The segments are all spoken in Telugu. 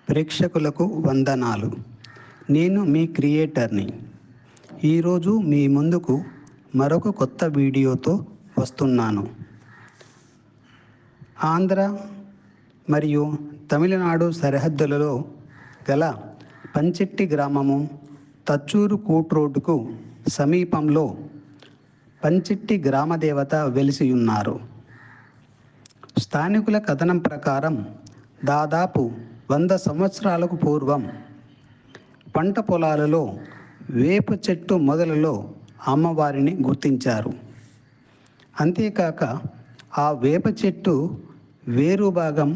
ప్రేక్షకులకు వందనాలు. నేను మీ క్రియేటర్ని. ఈరోజు మీ ముందుకు మరొక కొత్త వీడియోతో వస్తున్నాను. ఆంధ్ర మరియు తమిళనాడు సరిహద్దులలో గల పంచెట్టి గ్రామము తచ్చూరు కూట్ రోడ్డుకు సమీపంలో పంచెట్టి గ్రామదేవత వెలిసి ఉన్నారు. స్థానికుల కథనం ప్రకారం దాదాపు 100 సంవత్సరాలకు పూర్వం పంట పొలాలలో వేప చెట్టు మొదలలో అమ్మవారిని గుర్తించారు. అంతేకాక ఆ వేప చెట్టు వేరు భాగం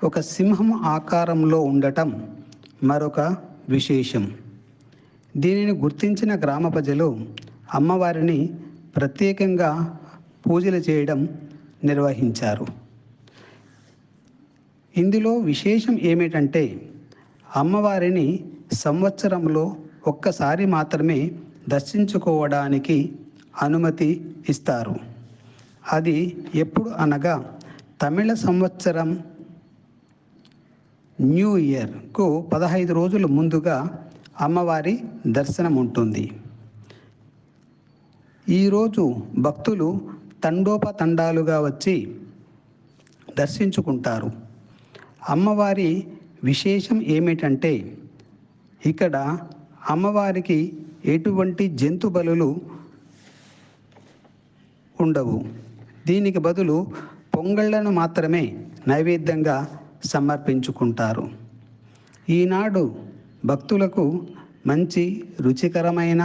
ఒక సింహం ఆకారంలో ఉండటం మరొక విశేషం. దీనిని గుర్తించిన గ్రామ ప్రజలు అమ్మవారిని ప్రత్యేకంగా పూజలు చేయడం నిర్వహించారు. ఇందులో విశేషం ఏమిటంటే అమ్మవారిని సంవత్సరంలో ఒక్కసారి మాత్రమే దర్శించుకోవడానికి అనుమతి ఇస్తారు. అది ఎప్పుడు అనగా తమిళ సంవత్సరం న్యూ ఇయర్కు 15 రోజుల ముందుగా అమ్మవారి దర్శనం ఉంటుంది. ఈరోజు భక్తులు తండోపతండాలుగా వచ్చి దర్శించుకుంటారు. అమ్మవారి విశేషం ఏమిటంటే ఇక్కడ అమ్మవారికి ఎటువంటి జంతు బలులు ఉండవు. దీనికి బదులు పొంగళ్లను మాత్రమే నైవేద్యంగా సమర్పించుకుంటారు. ఈనాడు భక్తులకు మంచి రుచికరమైన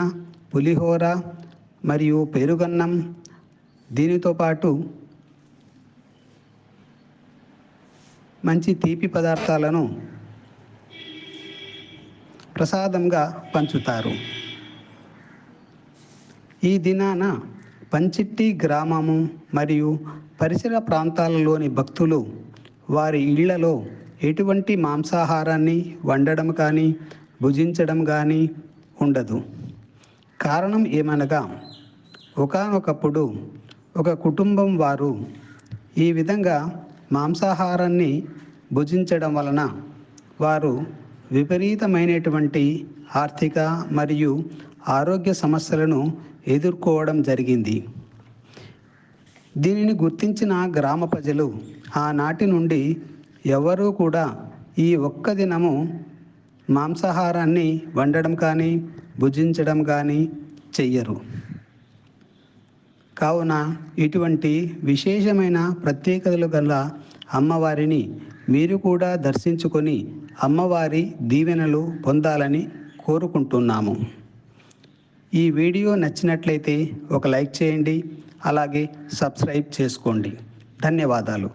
పులిహోర మరియు పెరుగన్నం, దీనితో పాటు మంచి తీపి పదార్థాలను ప్రసాదంగా పంచుతారు. ఈ దినాన పంచెట్టి గ్రామము మరియు పరిసర ప్రాంతాలలోని భక్తులు వారి ఇళ్లలో ఎటువంటి మాంసాహారాన్ని వండడం కానీ భుజించడం కానీ ఉండదు. కారణం ఏమనగా ఒకానొకప్పుడు ఒక కుటుంబం వారు ఈ విధంగా మాంసాహారాన్ని భుజించడం వలన వారు విపరీతమైనటువంటి ఆర్థిక మరియు ఆరోగ్య సమస్యలను ఎదుర్కోవడం జరిగింది. దీనిని గుర్తించిన గ్రామ ప్రజలు ఆనాటి నుండి ఎవరూ కూడా ఈ ఒక్క దినము మాంసాహారాన్ని వండడం కానీ భుజించడం కానీ చెయ్యరు. కావున ఇటువంటి విశేషమైన ప్రత్యేకతలు గల అమ్మవారిని మీరు కూడా దర్శించుకొని అమ్మవారి దీవెనలు పొందాలని కోరుకుంటున్నాము. ఈ వీడియో నచ్చినట్లయితే ఒక లైక్ చేయండి, అలాగే సబ్స్క్రైబ్ చేసుకోండి. ధన్యవాదాలు.